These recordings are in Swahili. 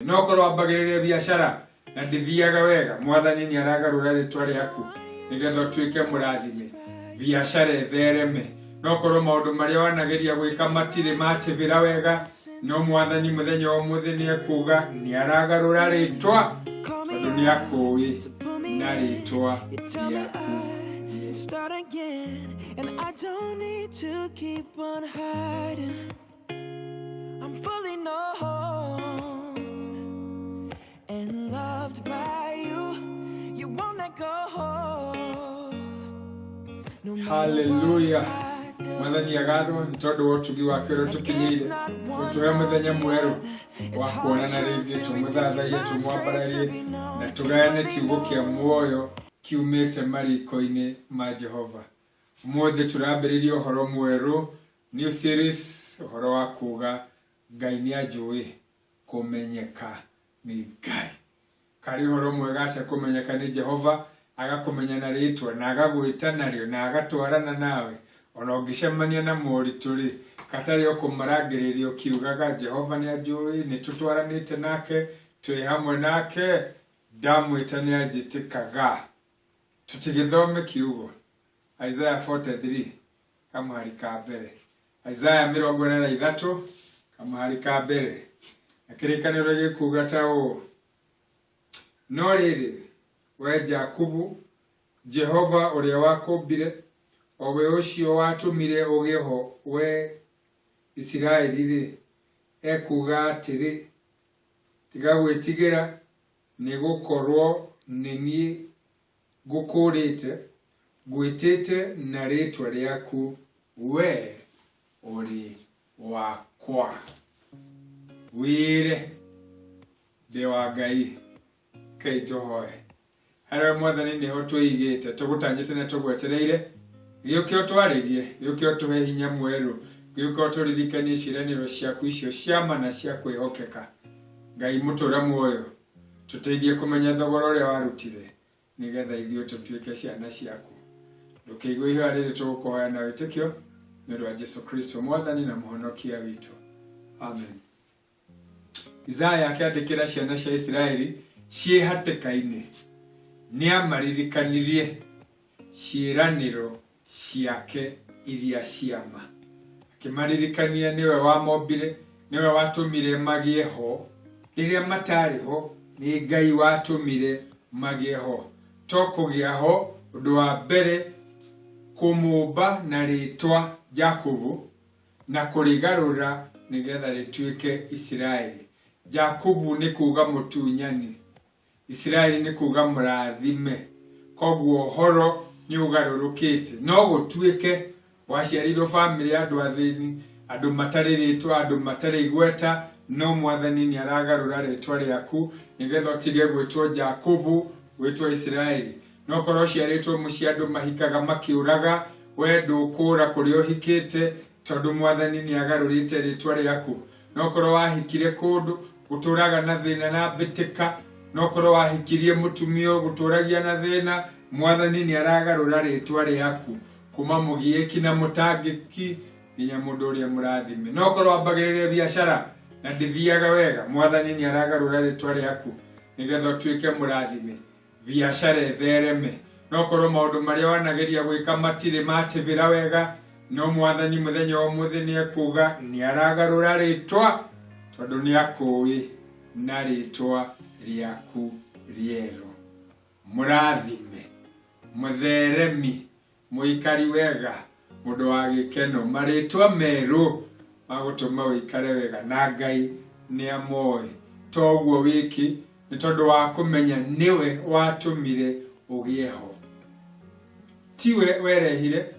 No korwo ambagĩrĩria biashara na ndithiaga wega, mwathani nĩ aragarũra rĩtwa rĩaku nĩgetha ũtuĩke mũrathime, biashara ĩthereme. No korwo maũndũ marĩa wanageria gwĩka matirĩ matĩbĩra wega, no mwathani mũthenya wa ũmũthĩ nĩ ekuga nĩ aragarũra rĩtwa tondũ nĩ akũĩ na rĩtwa rĩaku. Start again, and I don't need to keep on hiding. I'm fully known and loved by you. You won't let go. No Hallelujah. Mwathani agatho nĩ tondũ wa ũtugi wake ũrĩa ũtũkinyĩire, ũtũhe mũthenya mwerũ wa kuonana rĩngĩ, tũmũthathaie, tũmwambararie na tũgayane kiugo kĩa muoyo kiumĩte mariko-inĩ ma Jehova. Ũmũthĩ tũrambĩrĩria ũhoro mwerũ, new series, ũhoro wa kuga Ngai nĩ anjũĩ, kũmenyeka nĩ Ngai. Karĩ ũhoro mwega atĩa kũmenyeka nĩ Jehova, agakũmenya na rĩtwa na agagwĩta narĩo na agatwarana nawe. Ona ũngĩcemania na moritũ rĩ, katarĩ o kũmarangĩrĩria ũkiugaga Jehova nĩ anjũĩ, nĩ tũtwaranĩte nake, twĩ hamwe nake, ndamwĩta nĩ anjĩtĩkaga. Tutigithome kiugo Isaiah 43 kamũhari ka mbere, Isaiah 43 kamũhari ka mbere. Na kĩrĩkanĩro gĩkuga ta ũũ: no rĩrĩ, we Jakubu, Jehova ũrĩa wakũmbire, o we ũcio watũmire ũgĩe ho, we Isiraeli rĩ, ekuga atĩrĩ, tiga gwĩtigĩra, nĩ gũkorwo nĩ niĩ ngũkũrĩte, ngwĩtĩte na rĩtwa rĩaku, we ũrĩ wakwa. Wĩre ndĩ wa Ngai, Ngai tũhoe. Harĩa mwathani nĩho twĩigĩte, tũgũtanyĩte na tũgwetereire, gĩũke ũtwarĩrie, gĩũke ũtũhe hinya mwerũ, gĩũke ũtũririkanie ciĩranĩro ciaku icio cia ma na cia kwĩhokeka. Ngai mũtũra muoyo, tũteithie kũmenya thogora ũrĩa warutire, nĩgetha ithuĩ tũtuĩke ciana ciaku. Ndũkĩigue ihoya rĩrĩ tũgũkũhoya na wĩtĩkio, nĩ ũndũ wa Jesũ Kristo mwathani na mũhonokia witũ. Amen. Isaya akĩandĩkĩra ciana cia Isiraeli ciĩ hatĩka-inĩ, nĩ amaririkanirie ciĩranĩro ciake iria cia ma. Akĩmaririkania nĩwe wamombire, nĩwe watũmire magĩe ho rĩrĩa matarĩ ho, nĩ Ngai watũmire magĩe ho. To kũgĩa ho, ũndũ wa mbere kũmũmba na rĩtwa Jakubu na kũrĩgarũra nĩgetha rĩtuĩke Isiraeli. Jakubu nĩ kuga mũtunyani, Isiraeli nĩ kuga mũrathime. Koguo ũhoro nĩ ũgarũrũkĩte, no gũtuĩke waciarirwo bamĩrĩ ya andũ athĩni, andũ matarĩ rĩtwa, andũ matarĩ igweta, no mwathani nĩ aragarũra rĩtwa rĩaku nĩgetha ũtige gwĩtwo Jakubu, gwĩtwo Isiraeli. No korwo ciarĩtwo mũciĩ andũ mahikaga makĩũraga, we ndũkũra kũrĩa ũhikĩte tondũ mwathani nĩ agarũrĩte rĩtwa rĩaku. No korwo wahikire kũndũ gũtũraga na thĩna na mbĩtĩka, no korwo wahikirie mũtumia gũtũragia na thĩna, mwathani nĩ aragarũra rĩtwa rĩaku kuma mũgiĩki na mũtangĩki nginya mũndũ ũrĩa mũrathime. No korwo wambagĩrĩria biashara na ndithiaga wega, mwathani nĩ aragarũra rĩtwa rĩaku nĩgetha ũtuĩke mũrathime, biashara ĩthereme. No korwo maũndũ marĩa wanageria gwĩka matirĩ matĩbĩra wega, no mwathani mũthenya wa ũmũthĩ nĩ ekuga nĩ aragarũra rĩtwa tondũ nĩ akũĩ na rĩtwa rĩaku rĩerũ. Mũrathime, mũtheremi, mũikari wega, mũndũ wa gĩkeno, marĩtwa merũ magũtũma ũikare wega na Ngai nĩ amoĩ. Toguo wiki nĩ tondũ wa kũmenya nĩwe watũmire ũgĩe ho. Tiwe werehire,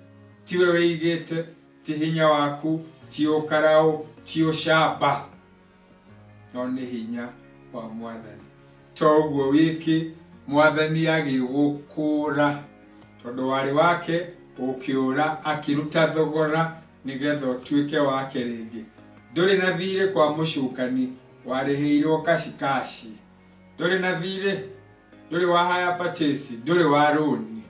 tiwe wĩigĩte, ti hinya waku, ti ũkaraũ, ti ũcamba, no nĩ hinya wa mwathani. Toguo wiki mwathani agĩgũkũra tondũ warĩ wake, ũkĩũra akĩruta thogora nĩgetha ũtuĩke wake rĩngĩ. Ndũrĩ na thirĩ kwa mũcukani, warĩhĩirwo kashikashi. Ndũrĩ na thirĩ, ndũrĩ wa hire purchase, ndũrĩ wa rũni,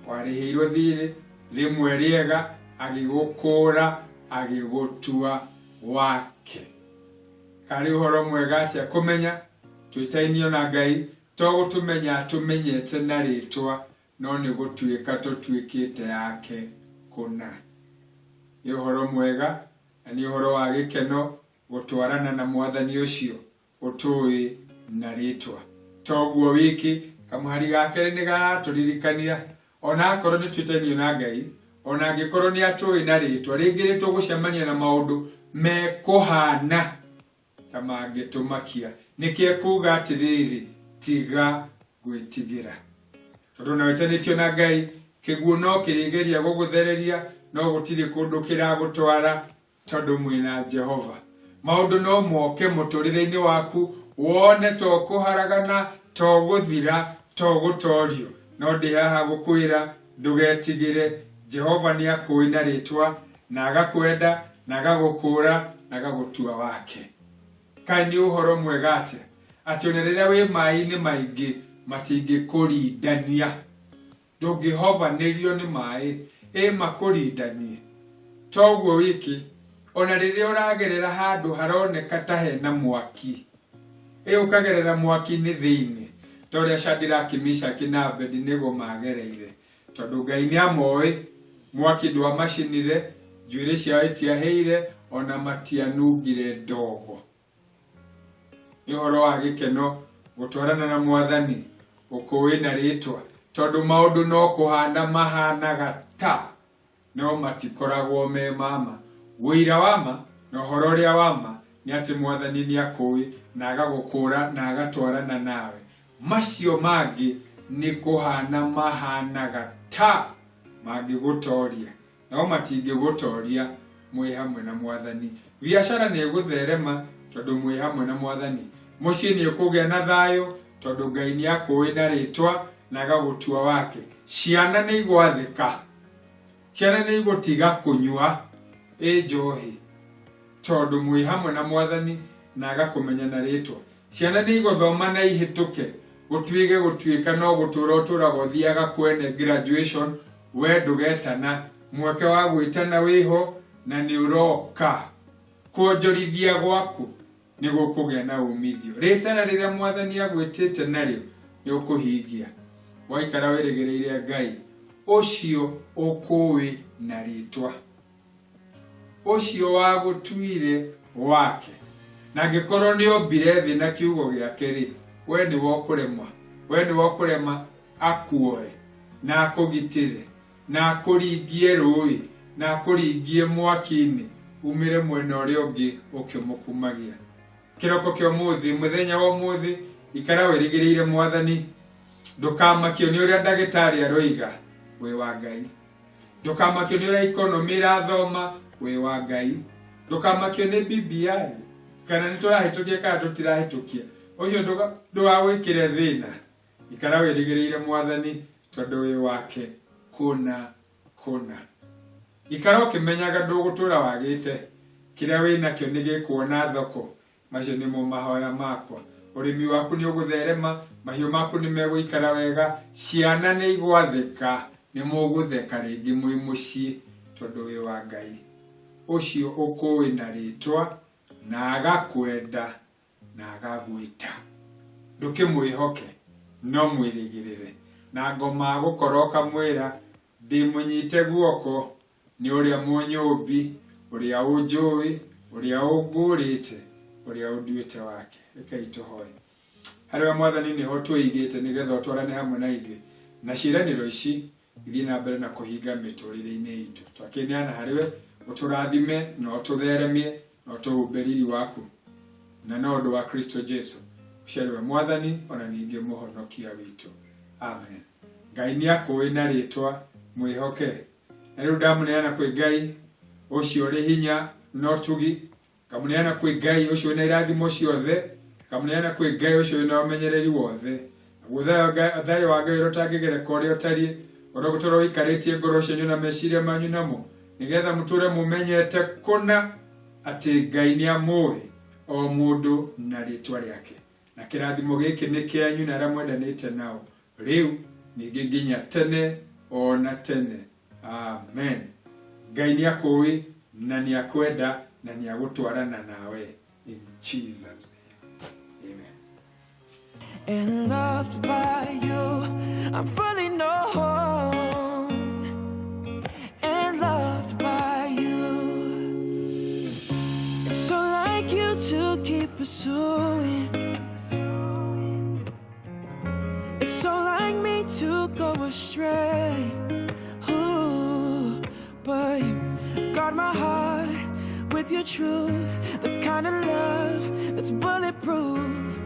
warĩhĩirwo thirĩ rĩmwe rĩega, agĩgũkũra agĩgũtua wake. kari uhoro mwega atia kumenya twitainio na Ngai to gutumenya tumenyete na ritwa no ni gutuika tutwikite yake kuna. Ni uhoro mwega ni uhoro wa gikeno gutwarana na mwathani ucio utui na ritwa. Toguo wiki kamuhari gake ni gaturirikania ona akorwo ni twitainio na Ngai ona angikorwo ni atui na ritwa ringi nitugucemania na maundu mekuhana tamangitumakia nikie kuga atiriri tiga gwitigira tondu na wetanitio na Ngai kiguo no kirigeria guguthereria no gutiri kundu kiragutwara tondu mwina Jehova. Maundu no moke muturire-ini waku wone to kuharagana to guthira to gutorio no ndi haha gukwira ndugetigire Jehova ni akui na ritwa na agakwenda na agagukura na agagutua wake. Kai ni uhoro mwega ati onereria wi mai-ini maingi matingikuridania ndungihobanirio ni mai makuridanie. Toguo wiki ona riria uragerera handu haroneka ta hena mwaki ukagerera mwaki ni thiini toria Shadraka Meshaki na Abednego magereire tondu Ngai ni amoi mwaki ndwa macinire njuire ciao itiaheire ona matianungire ndogo. Ni uhoro wa gikeno gutwarana na mwathani ukui na ritwa tondu maundu no kuhana mahanaga ta no matikoragwo me mama. Wira wama no uhoro ria wama ni ati mwathani ni akui na agagukura na agatwarana nawe. Macio mangi ni kuhana mahanaga ta mangigutoria no matingigutoria mwi hamwe na mwathani. Biashara ni gutherema tondu mwi hamwe na mwathani. Mucii ni ukugia na thayo tondu Ngai ni akui na ritwa na agagutua wake. Ciana ni igwathika, ciana ni igutiga kunyua njohi tondu mwi hamwe na mwathani na agakumenya na ritwa. Ciana ni iguthoma na ihituke gutuika no gutura uturaga thiaga kwene graduation we ndugetana mweke wa gwitana wiho na ni uroka kuonjorithia gwaku ni gukugia na umithio. Ritana riria mwathani agwitite nario ni ukuhingia. Waikara wirigireire Ngai ucio ukui na ritwa ucio wagutuire wake na ngikorwo ni ombire thi na kiugo giake ri we ni wokurema akuoe na akugitire na akuringie rui na akuringie mwaki-ini umire mwena uria ungi ukimukumagia. Kiroko kio muthi muthenya wa muthi ikara wirigireire mwathani ndukamakio ni uria ndagitari aroiga we wa Ngai. Ndukamakio ni uria economy irathoma we wa Ngai. Ndukamakio ni BBI kana niturahitukia kana tutirahitukia ucio ndugawikire thina. Ikara wirigireire mwathani tondu we wake kuna. Ikara ukimenyaga ndugutura wagite kiria wina kio ni gikuona thoko. Macio nimo mahoya makwa. Urimi waku ni ugutherema, mahiu maku ni meguikara wega, ciana ni igwathika ni mugutheka ringi mwi mucii tondu wi wa Ngai. Ucio ukui na ritwa na agakwenda na agagwita. Ndukimwihoke no mwirigirire na ngoma gukoroka mwira ndi munyite guoko ni uria munyumbi uria unjui uria ungurite uria unduite wake. Rekei tuhoe. Hariwe mwathani ni ho tuigite nigetha utwarane hamwe na ithuĩ na ciĩranĩro ici ithii na mbere na kuhinga miturire-ini itu. Twakineana hariwe uturathime na ututheremie na utuhumbĩriri waku na no ũndũ wa Kristo Jesu uciariwe mwathani ona ningi muhonokia witu. Amen. Ngai ni akui na ritwa mwihoke. Na riu ndamuneana kwi Ngai ucio ri hinya no tugi, kamuneana kwi Ngai ucio na irathimo ciothe, kamuneana kwi Ngai ucio na umenyereri wothe. Thayo wa Ngai utangigereka uria utariĩ urogutorwo wikaritie ngoro cianyu na meciria manyu namo nigetha muture mumenyete kuna ati Ngai ni amũĩ o mundu na ritwa riake. Na kirathimo giki ni kianyu na aria mwendanite nao riu ningi nginya tene ona tene. Amen. Ngai ni akũĩ na ni akwenda na ni agutwarana nawe. In Jesus' name, amen. And loved by you, I'm fully known. And loved by you. It's so like you to keep pursuing. It's so like me to go astray. Ooh, but you guard my heart with your truth, the kind of love that's bulletproof.